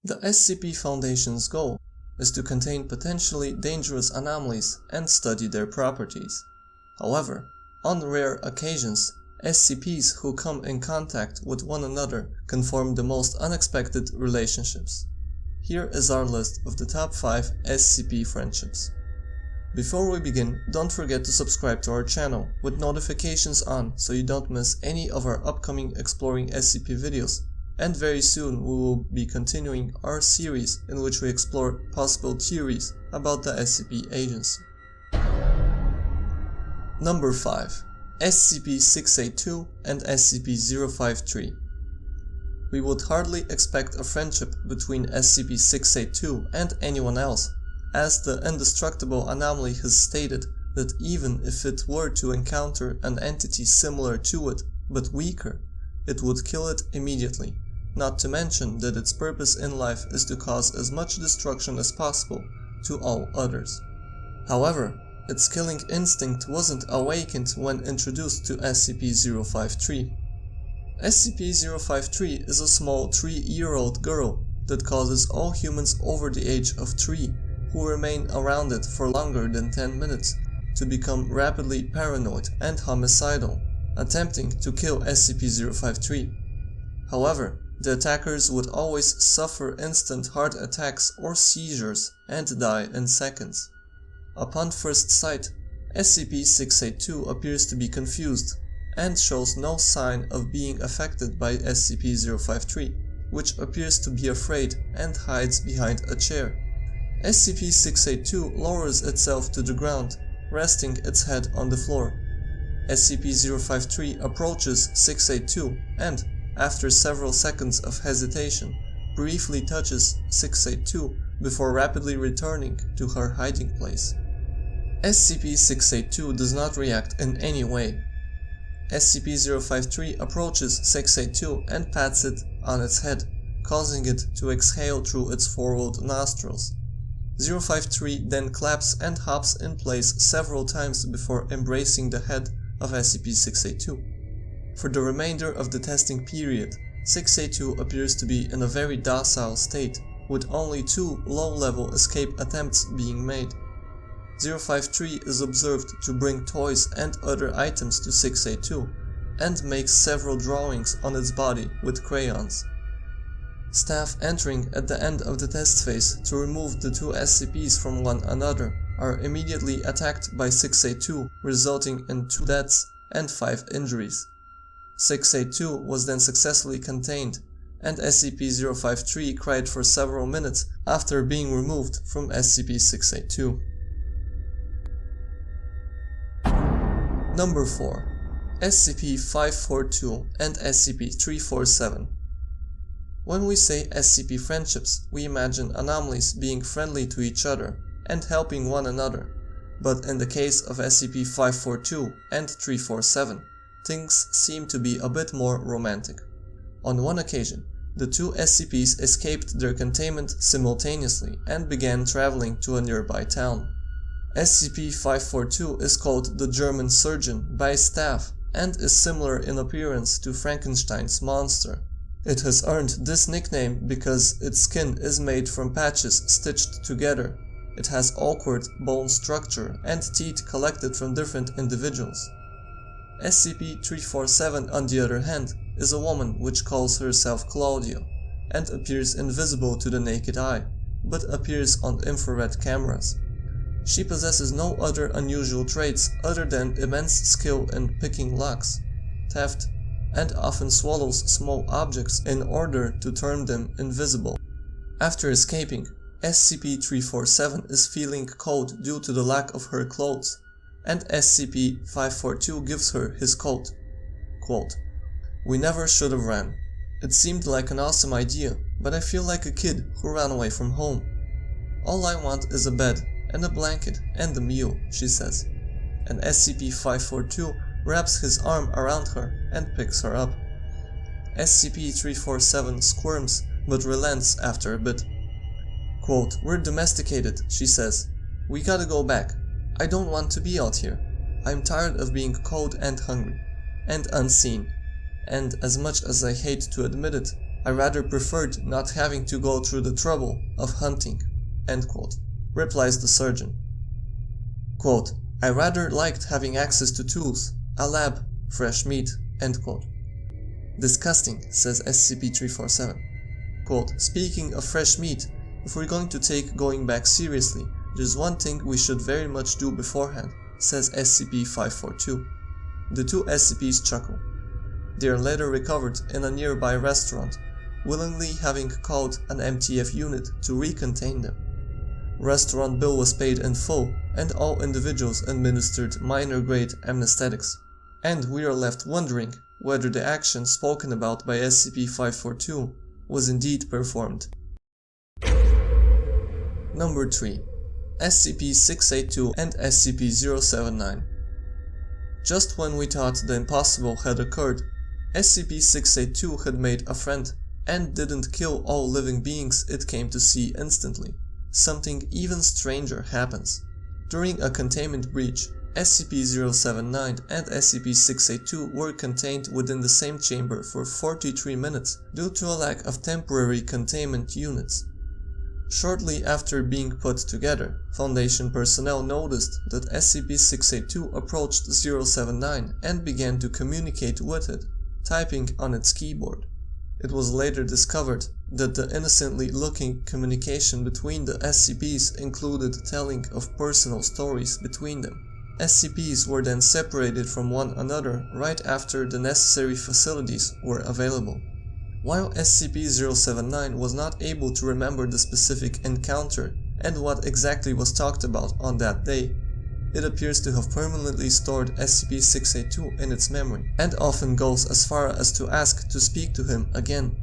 The SCP Foundation's goal is to contain potentially dangerous anomalies and study their properties. However, on rare occasions, SCPs who come in contact with one another can form the most unexpected relationships. Here is our list of the top 5 SCP friendships. Before we begin, don't forget to subscribe to our channel with notifications on so you don't miss any of our upcoming Exploring SCP videos, and very soon we will be continuing our series in which we explore possible theories about the SCP agency. Number 5. SCP-682 and SCP-053. We would hardly expect a friendship between SCP-682 and anyone else, as the indestructible anomaly has stated that even if it were to encounter an entity similar to it, but weaker, it would kill it immediately, not to mention that its purpose in life is to cause as much destruction as possible to all others. However, its killing instinct wasn't awakened when introduced to SCP-053. SCP-053 is a small 3-year-old girl that causes all humans over the age of 3 who remain around it for longer than 10 minutes to become rapidly paranoid and homicidal, attempting to kill SCP-053. However, the attackers would always suffer instant heart attacks or seizures and die in seconds. Upon first sight, SCP-682 appears to be confused and shows no sign of being affected by SCP-053, which appears to be afraid and hides behind a chair. SCP-682 lowers itself to the ground, resting its head on the floor. SCP-053 approaches 682 and, after several seconds of hesitation, briefly touches 682 before rapidly returning to her hiding place. SCP-682 does not react in any way. SCP-053 approaches 682 and pats it on its head, causing it to exhale through its forward nostrils. 053 then claps and hops in place several times before embracing the head of SCP-682. For the remainder of the testing period, 682 appears to be in a very docile state, with only 2 low-level escape attempts being made. 053 is observed to bring toys and other items to 682, and makes several drawings on its body with crayons. Staff entering at the end of the test phase to remove the 2 SCPs from one another are immediately attacked by 682, resulting in 2 deaths and 5 injuries. 682 was then successfully contained, and SCP-053 cried for several minutes after being removed from SCP-682. Number 4. SCP-542 and SCP-347. When we say SCP friendships, we imagine anomalies being friendly to each other and helping one another, but in the case of SCP-542 and 347, things seem to be a bit more romantic. On one occasion, the 2 SCPs escaped their containment simultaneously and began traveling to a nearby town. SCP-542 is called the German Surgeon by staff and is similar in appearance to Frankenstein's monster. It has earned this nickname because its skin is made from patches stitched together. It has awkward bone structure and teeth collected from different individuals. SCP-347, on the other hand, is a woman which calls herself Claudia and appears invisible to the naked eye, but appears on infrared cameras. She possesses no other unusual traits other than immense skill in picking locks, theft, and often swallows small objects in order to turn them invisible. After escaping, SCP-347 is feeling cold due to the lack of her clothes, and SCP-542 gives her his coat. Quote, "We never should have ran. It seemed like an awesome idea, but I feel like a kid who ran away from home. All I want is a bed and a blanket and a meal," she says, and SCP-542 wraps his arm around her and picks her up. SCP-347 squirms but relents after a bit. Quote, "We're domesticated," she says. "We gotta go back. I don't want to be out here. I'm tired of being cold and hungry, and unseen, and as much as I hate to admit it, I rather preferred not having to go through the trouble of hunting," end quote, replies the surgeon. Quote, "I rather liked having access to tools, a lab, fresh meat," end quote. "Disgusting," says SCP-347. Quote, "Speaking of fresh meat, if we're going to take going back seriously, there's one thing we should very much do beforehand," says SCP-542. The two SCPs chuckle. They are later recovered in a nearby restaurant, willingly having called an MTF unit to recontain them. Restaurant bill was paid in full, and all individuals administered minor-grade anesthetics. And we are left wondering whether the action spoken about by SCP-542 was indeed performed. Number 3. SCP-682 and SCP-079. Just when we thought the impossible had occurred, SCP-682 had made a friend and didn't kill all living beings it came to see instantly. Something even stranger happens. During a containment breach, SCP-079 and SCP-682 were contained within the same chamber for 43 minutes due to a lack of temporary containment units. Shortly after being put together, Foundation personnel noticed that SCP-682 approached 079 and began to communicate with it, typing on its keyboard. It was later discovered that the innocently looking communication between the SCPs included telling of personal stories between them. SCPs were then separated from one another right after the necessary facilities were available. While SCP-079 was not able to remember the specific encounter and what exactly was talked about on that day, it appears to have permanently stored SCP-682 in its memory, and often goes as far as to ask to speak to him again.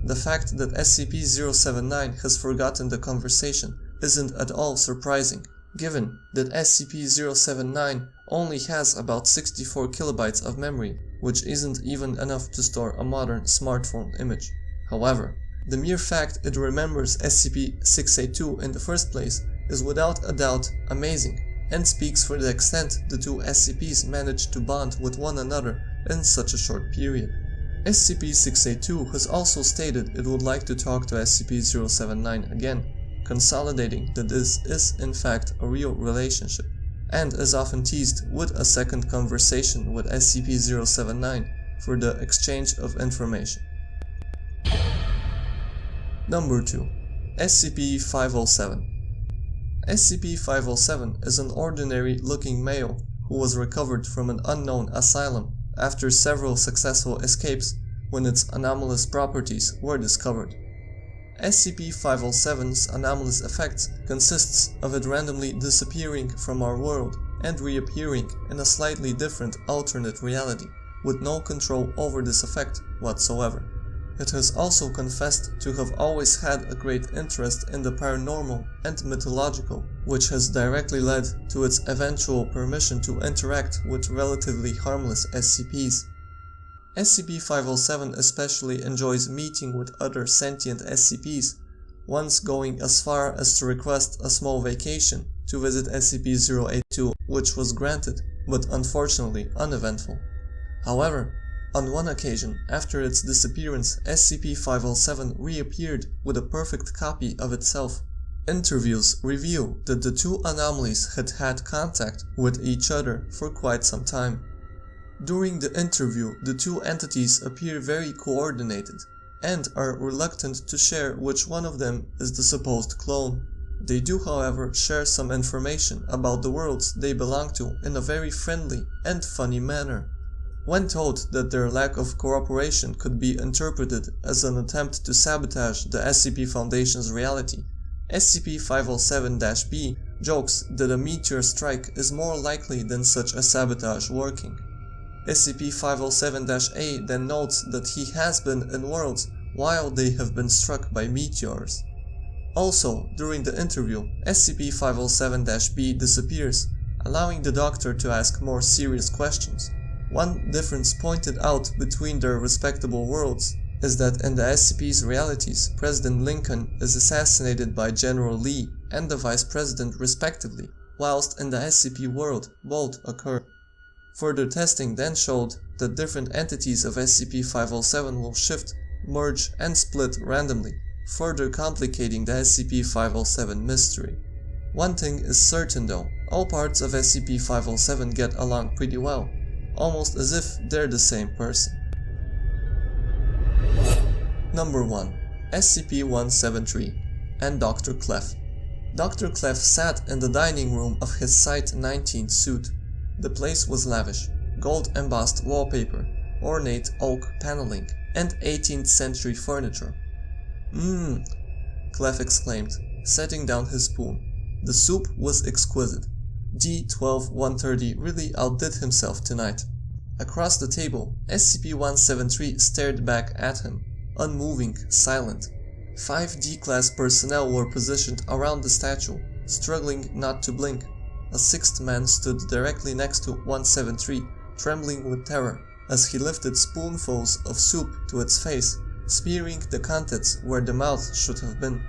The fact that SCP-079 has forgotten the conversation isn't at all surprising, given that SCP-079 only has about 64 kilobytes of memory, which isn't even enough to store a modern smartphone image. However, the mere fact it remembers SCP-682 in the first place is without a doubt amazing, and speaks for the extent the two SCPs managed to bond with one another in such a short period. SCP-682 has also stated it would like to talk to SCP-079 again, consolidating that this is in fact a real relationship, and is often teased with a second conversation with SCP-079 for the exchange of information. Number 2. SCP-507. SCP-507 is an ordinary-looking male who was recovered from an unknown asylum after several successful escapes when its anomalous properties were discovered. SCP-507's anomalous effects consists of it randomly disappearing from our world and reappearing in a slightly different alternate reality, with no control over this effect whatsoever. It has also confessed to have always had a great interest in the paranormal and mythological, which has directly led to its eventual permission to interact with relatively harmless SCPs. SCP-507 especially enjoys meeting with other sentient SCPs, once going as far as to request a small vacation to visit SCP-082, which was granted, but unfortunately uneventful. However, on one occasion, after its disappearance, SCP-507 reappeared with a perfect copy of itself. Interviews reveal that the two anomalies had had contact with each other for quite some time. During the interview, the two entities appear very coordinated, and are reluctant to share which one of them is the supposed clone. They do, however, share some information about the worlds they belong to in a very friendly and funny manner. When told that their lack of cooperation could be interpreted as an attempt to sabotage the SCP Foundation's reality, SCP-507-B jokes that a meteor strike is more likely than such a sabotage working. SCP-507-A then notes that he has been in worlds while they have been struck by meteors. Also, during the interview, SCP-507-B disappears, allowing the Doctor to ask more serious questions. One difference pointed out between their respectable worlds is that in the SCP's realities, President Lincoln is assassinated by General Lee and the Vice President respectively, whilst in the SCP world both occur. Further testing then showed that different entities of SCP-507 will shift merge, and split randomly, further complicating the SCP-507 mystery. One thing is certain though, all parts of SCP-507 get along pretty well, almost as if they're the same person. Number 1. SCP-173 and Dr. Clef. Dr. Clef sat in the dining room of his Site-19 suite. The place was lavish, gold-embossed wallpaper, ornate oak paneling, and 18th century furniture. Clef exclaimed, setting down his spoon. The soup was exquisite. D-12-130 really outdid himself tonight. Across the table, SCP-173 stared back at him, unmoving, silent. 5 D-Class personnel were positioned around the statue, struggling not to blink. A 6th man stood directly next to 173, trembling with terror, as he lifted spoonfuls of soup to its face, spearing the contents where the mouth should have been.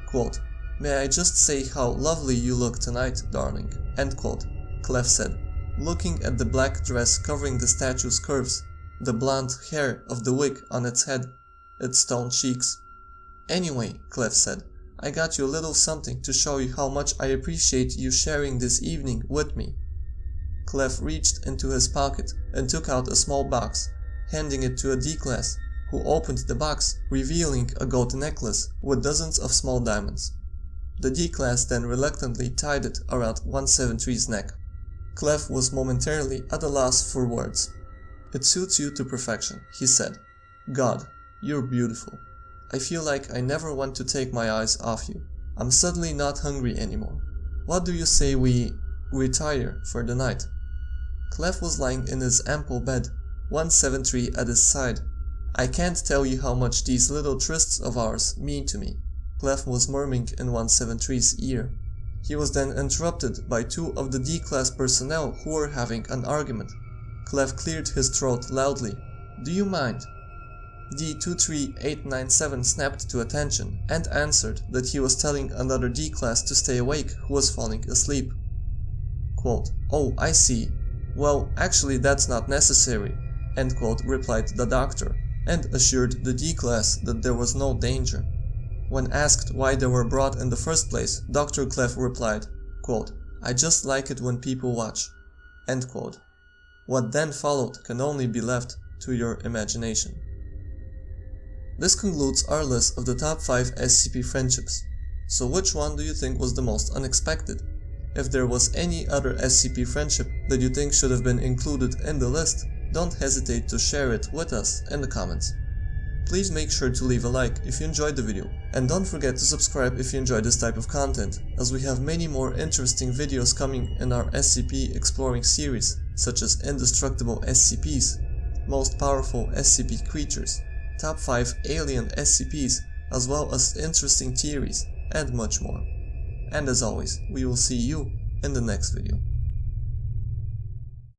Quote, "May I just say how lovely you look tonight, darling," end quote, Clef said, looking at the black dress covering the statue's curves, the blonde hair of the wig on its head, its stone cheeks. "Anyway," Clef said, "I got you a little something to show you how much I appreciate you sharing this evening with me." Clef reached into his pocket and took out a small box, handing it to a D-Class, who opened the box, revealing a gold necklace with dozens of small diamonds. The D-Class then reluctantly tied it around 173's neck. Clef was momentarily at a loss for words. "It suits you to perfection," he said. "God, you're beautiful. I feel like I never want to take my eyes off you. I'm suddenly not hungry anymore. What do you say we retire for the night?" Clef was lying in his ample bed, 173 at his side. "I can't tell you how much these little trysts of ours mean to me," Clef was murmuring in 173's ear. He was then interrupted by 2 of the D-Class personnel who were having an argument. Clef cleared his throat loudly. "Do you mind?" D-23897 snapped to attention and answered that he was telling another D-Class to stay awake who was falling asleep. Quote, "Oh, I see. Well, actually that's not necessary," end quote, replied the Doctor, and assured the D-Class that there was no danger. When asked why they were brought in the first place, Dr. Clef replied, quote, "I just like it when people watch," end quote. What then followed can only be left to your imagination. This concludes our list of the top 5 SCP friendships. So which one do you think was the most unexpected? If there was any other SCP friendship that you think should have been included in the list, don't hesitate to share it with us in the comments. Please make sure to leave a like if you enjoyed the video, and don't forget to subscribe if you enjoy this type of content, as we have many more interesting videos coming in our SCP exploring series, such as indestructible SCPs, most powerful SCP creatures, top 5 alien SCPs, as well as interesting theories, and much more. And as always, we will see you in the next video.